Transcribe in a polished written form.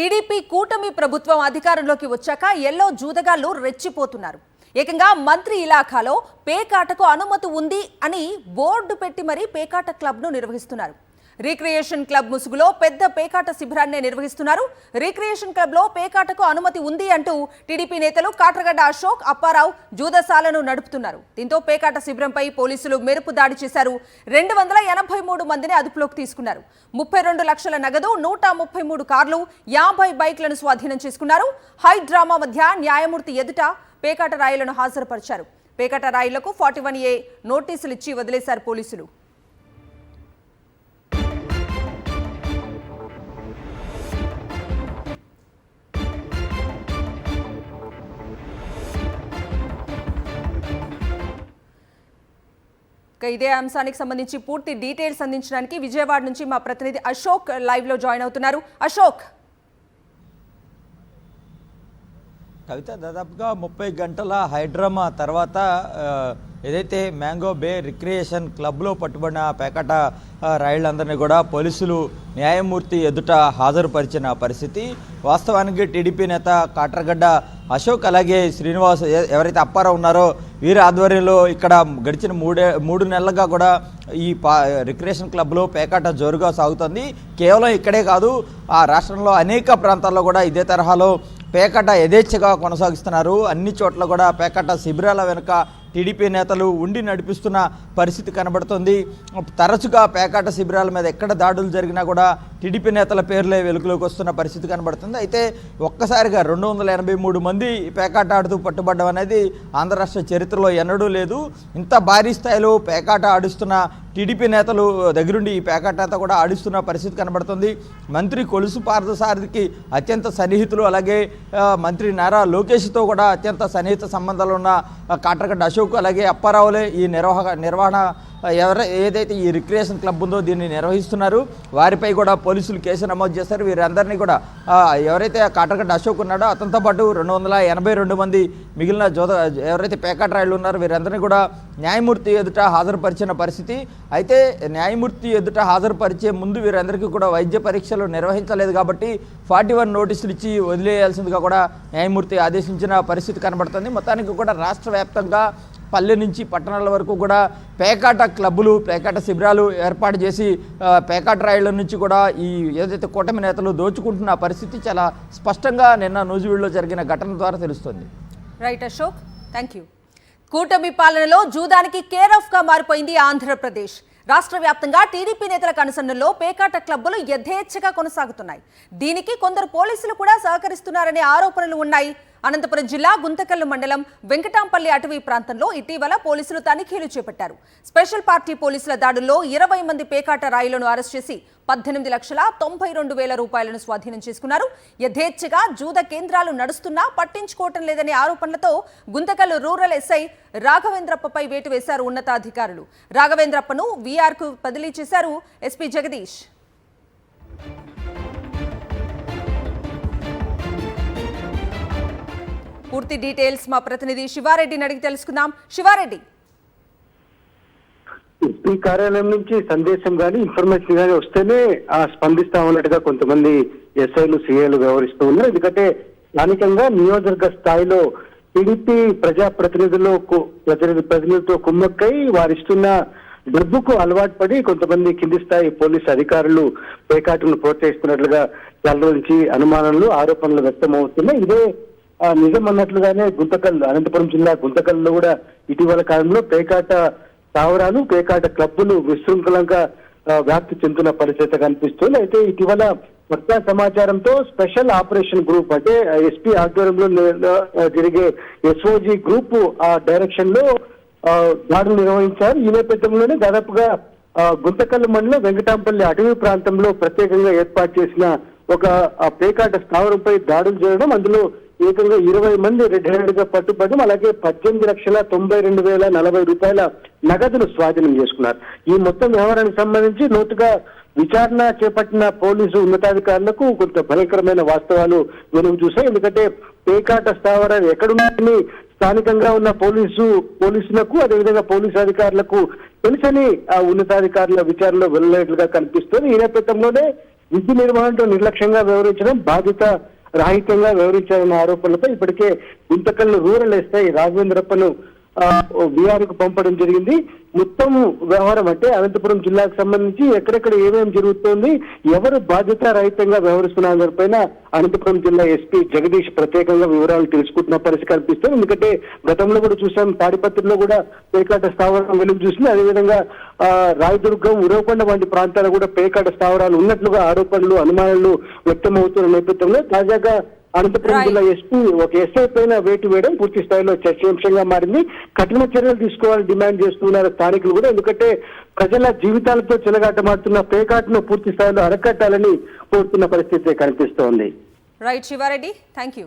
TDP కూటమి ప్రభుత్వం అధికారంలోకి వచ్చాక ఎల్లో జూదగాళ్లు రెచ్చిపోతున్నారు. ఏకంగా మంత్రి ఇలాఖాలో పేకాటకు అనుమతి ఉంది అని బోర్డు పెట్టి మరీ పేకాట క్లబ్ను నిర్వహిస్తున్నారు. రీక్రియేషన్ క్లబ్ ముసుగులో పెద్ద పేకాట శిబిరాన్ని నిర్వహిస్తున్నారు. రీక్రియేషన్ క్లబ్లో పేకాటకు అనుమతి ఉంది అంటూ టీడీపీ నేతలు కాట్రగడ్డ అశోక్, అప్పారావు జూదశాలను నడుపుతున్నారు. దీంతో పేకాట శిబిరంపై పోలీసులు మెరుపు దాడి చేశారు. 283 మందిని అదుపులోకి తీసుకున్నారు. 32 లక్షల నగదు, 133 కార్లు, 50 బైక్లను స్వాధీనం చేసుకున్నారు. హై డ్రామా మధ్య న్యాయమూర్తి ఎదుట పేకాట రాయిలను హాజరుపరిచారు. పేకాట రాయిలకు 41A నోటీసులు ఇచ్చి వదిలేశారు పోలీసులు. ఇదే అంశానికి సంబంధించి పూర్తి డీటెయిల్స్ అందించడానికి విజయవాడ నుంచి మా ప్రతినిధి అశోక్ లైవ్ లో జాయిన్ అవుతున్నారు. అశోక్, కవిత, దాదాపుగా 30 గంటల హైడ్రామా తర్వాత ఏదైతే మ్యాంగో బే రిక్రియేషన్ క్లబ్లో పట్టుబడిన పేకాట రాయిళ్ళందరినీ కూడా పోలీసులు న్యాయమూర్తి ఎదుట హాజరుపరిచిన పరిస్థితి. వాస్తవానికి టీడీపీ నేత కాట్రగడ్డ అశోక్ అలాగే శ్రీనివాస్ ఎవరైతే అప్పారావు ఉన్నారో వీరి ఆధ్వర్యంలో ఇక్కడ గడిచిన మూడు నెలలుగా కూడా ఈ రిక్రియేషన్ క్లబ్లో పేకాట జోరుగా సాగుతుంది. కేవలం ఇక్కడే కాదు, ఆ రాష్ట్రంలో అనేక ప్రాంతాల్లో కూడా ఇదే తరహాలో పేకాట యథేచ్ఛగా కొనసాగిస్తున్నారు. అన్ని చోట్ల కూడా పేకాట శిబిరాల వెనుక టీడీపీ నేతలు ఉండి నడిపిస్తున్న పరిస్థితి కనబడుతుంది. తరచుగా పేకాట శిబిరాల మీద ఎక్కడ దాడులు జరిగినా కూడా టీడీపీ నేతల పేర్లే వెలుగులోకి వస్తున్న పరిస్థితి కనబడుతుంది. అయితే ఒక్కసారిగా 283 మంది పేకాట ఆడుతూ పట్టుబడ్డం అనేది ఆంధ్ర రాష్ట్ర చరిత్రలో ఎన్నడూ లేదు. ఇంత భారీ స్థాయిలో పేకాట ఆడిస్తున్న టీడీపీ నేతలు దగ్గరుండి ఈ పేకాట అంతా కూడా ఆడిస్తున్న పరిస్థితి కనబడుతుంది. మంత్రి కొలుసు పార్థసారథికి అత్యంత సన్నిహితులు, అలాగే మంత్రి నారా లోకేష్తో కూడా అత్యంత సన్నిహిత సంబంధాలు ఉన్న కాట్రగడ్డ అశోక్ అలాగే అప్పారావులే ఈ నిర్వహణ ఏదైతే ఈ రిక్రియేషన్ క్లబ్ ఉందో దీన్ని నిర్వహిస్తున్నారు. వారిపై కూడా పోలీసులు కేసు నమోదు చేశారు. వీరందరినీ కూడా ఎవరైతే కాట్రగడ్డ అశోక్ ఉన్నాడో అతనితో పాటు 282 మంది మిగిలిన ఎవరైతే పేకాట రాయిలు ఉన్నారో వీరందరినీ కూడా న్యాయమూర్తి ఎదుట హాజరుపరిచిన పరిస్థితి. అయితే న్యాయమూర్తి ఎదుట హాజరుపరిచే ముందు వీరందరికీ కూడా వైద్య పరీక్షలు నిర్వహించలేదు కాబట్టి 41 నోటీసులు ఇచ్చి వదిలేయాల్సిందిగా కూడా న్యాయమూర్తి ఆదేశించిన పరిస్థితి కనబడుతుంది. మొత్తానికి కూడా రాష్ట్ర వ్యాప్తంగా పల్లె నుంచి పట్టణాల వరకు కూడా పేకాట క్లబ్బులు, పేకాట శిబిరాలు ఏర్పాటు చేసి పేకాట రాయిల నుంచి కూడా ఈ ఏదైతే కూటమి నేతలు దోచుకుంటున్న పరిస్థితి చాలా స్పష్టంగా నిన్న నూజివీడులో జరిగిన ఘటన ద్వారా తెలుస్తుంది. Right Ashok, thank you. కూటమి పాలనలో జూదానికి కేర్ ఆఫ్ గా మారిపోయింది ఆంధ్రప్రదేశ్. రాష్ట్ర వ్యాప్తంగా టీడీపీ నేతల కనుసన్నల్లో పేకాట క్లబ్బులు యథేచ్ఛగా కొనసాగుతున్నాయి. దీనికి కొందరు పోలీసులు కూడా సహకరిస్తున్నారనే ఆరోపణలు ఉన్నాయి. అనంతపురం జిల్లా గుంతకల్లు మండలం వెంకటాంపల్లి అటవీ ప్రాంతంలో ఇటీవల పోలీసులు తనిఖీలు చేపట్టారు. స్పెషల్ పార్టీ పోలీసుల దాడుల్లో 20 మంది పేకాట రాయిలను అరెస్ట్ చేసి 18,92,000 రూపాయలను స్వాధీనం చేసుకున్నారు. యథేచ్ఛగా జూద కేంద్రాలు నడుస్తున్నా పట్టించుకోవటం లేదనే ఆరోపణలతో గుంతకల్లు రూరల్ ఎస్ఐ రాఘవేంద్రప్పపై వేటు వేశారు ఉన్నతాధికారులు. రాఘవేంద్రప్పను వీఆర్కు బదిలీ చేశారు ఎస్పీ జగదీష్. పూర్తి డీటెయిల్స్ మా ప్రతినిధి శివారెడ్డిని అడిగి తెలుసుకుందాం. శివారెడ్డి, ఎస్పీ కార్యాలయం నుంచి సందేశం గానీ ఇన్ఫర్మేషన్ గానీ వస్తేనే స్పందిస్తా ఉన్నట్టుగా కొంతమంది ఎస్ఐలు, సిఐలు వ్యవహరిస్తూ ఉన్నారు. ఎందుకంటే స్థానికంగా నియోజకవర్గ స్థాయిలో టీడీపీ ప్రజాప్రతినిధులతో కుమ్మక్కై వారిస్తున్న డబ్బుకు అలవాటు పడి కొంతమంది కింది స్థాయి పోలీసు అధికారులు పేకాటను ప్రోత్సహిస్తున్నట్లుగా చాలా నుంచి అనుమానాలు, ఆరోపణలు వ్యక్తమవుతున్నాయి. ఇదే నిజం అన్నట్లుగానే అనంతపురం జిల్లా గుంతకల్లో కూడా ఇటీవల కాలంలో పేకాట స్థావరాలు, పేకాట క్లబ్బులు విశృంఖలంగా వ్యాప్తి చెందుతున్న పరిస్థితి కనిపిస్తుంది. అయితే ఇటీవల కొత్త సమాచారంతో స్పెషల్ ఆపరేషన్ గ్రూప్ అంటే ఎస్పీ ఆధ్వర్యంలో జరిగే ఎస్ఓజీ గ్రూప్ ఆ డైరెక్షన్ లో దాడులు నిర్వహించారు. ఈ నేపథ్యంలోనే దాదాపుగా గుంతకల్లు మండలం వెంకటాంపల్లి అటవీ ప్రాంతంలో ప్రత్యేకంగా ఏర్పాటు చేసిన ఒక పేకాట స్థావరంపై దాడులు చేయడం, అందులో ఏకంగా 20 మంది రెడ్ హ్యాండెడ్ గా పట్టుబడడం, అలాగే 18,92,040 రూపాయల నగదును స్వాధీనం చేసుకున్నారు. ఈ మొత్తం వ్యవహారానికి సంబంధించి లోతుగా విచారణ చేపట్టిన పోలీసు ఉన్నతాధికారులకు కొంత భయంకరమైన వాస్తవాలు వెలుగు చూశాయి. ఎందుకంటే పేకాట స్థావరాలు ఎక్కడున్నాయని స్థానికంగా ఉన్న పోలీసులకు అదేవిధంగా పోలీసు అధికారులకు తెలుసని ఆ ఉన్నతాధికారుల విచారణలో వెళ్ళినట్లుగా కనిపిస్తుంది. ఈ నేపథ్యంలోనే విధి నిర్వహణలో నిర్లక్ష్యంగా వ్యవహరించడం, బాధ్యత రాహిత్యంగా వ్యవహరించాలన్న ఆరోపణలపై ఇప్పటికే గుంతకల్లు రూరల్ ఎస్ఐ రాఘవేంద్రప్పను బీఆర్ కు పంపడం జరిగింది. మొత్తం వ్యవహారం అంటే అనంతపురం జిల్లాకు సంబంధించి ఎక్కడెక్కడ ఏమేమి జరుగుతోంది, ఎవరు బాధ్యత రహితంగా వ్యవహరిస్తున్న దానిపైన అనంతపురం జిల్లా ఎస్పీ జగదీష్ ప్రత్యేకంగా వివరాలు తెలుసుకుంటున్న పరిస్థితి కనిపిస్తుంది. ఎందుకంటే గతంలో కూడా చూసాం, తాడిపత్రిలో కూడా పేకాట స్థావరం వెలుగు చూసింది. అదేవిధంగా రాయదుర్గం, ఉరవకొండ వంటి ప్రాంతాల్లో కూడా పేకాట స్థావరాలు ఉన్నట్లుగా ఆరోపణలు, అనుమానాలు వ్యక్తమవుతున్న నేపథ్యంలో తాజాగా అనంతపురం జిల్లా ఎస్పీ ఒక ఎస్ఐ పైన వేటు వేయడం పూర్తి స్థాయిలో చర్చాంశంగా మారింది. కఠిన చర్యలు తీసుకోవాలని డిమాండ్ చేస్తున్నారు స్థానికులు కూడా. ఎందుకంటే ప్రజల జీవితాలతో చెలగాటమాడుతున్న పేకాటను పూర్తి స్థాయిలో అరకట్టాలని కోరుతున్న పరిస్థితి కనిపిస్తోంది. Right Shivareddy, thank you.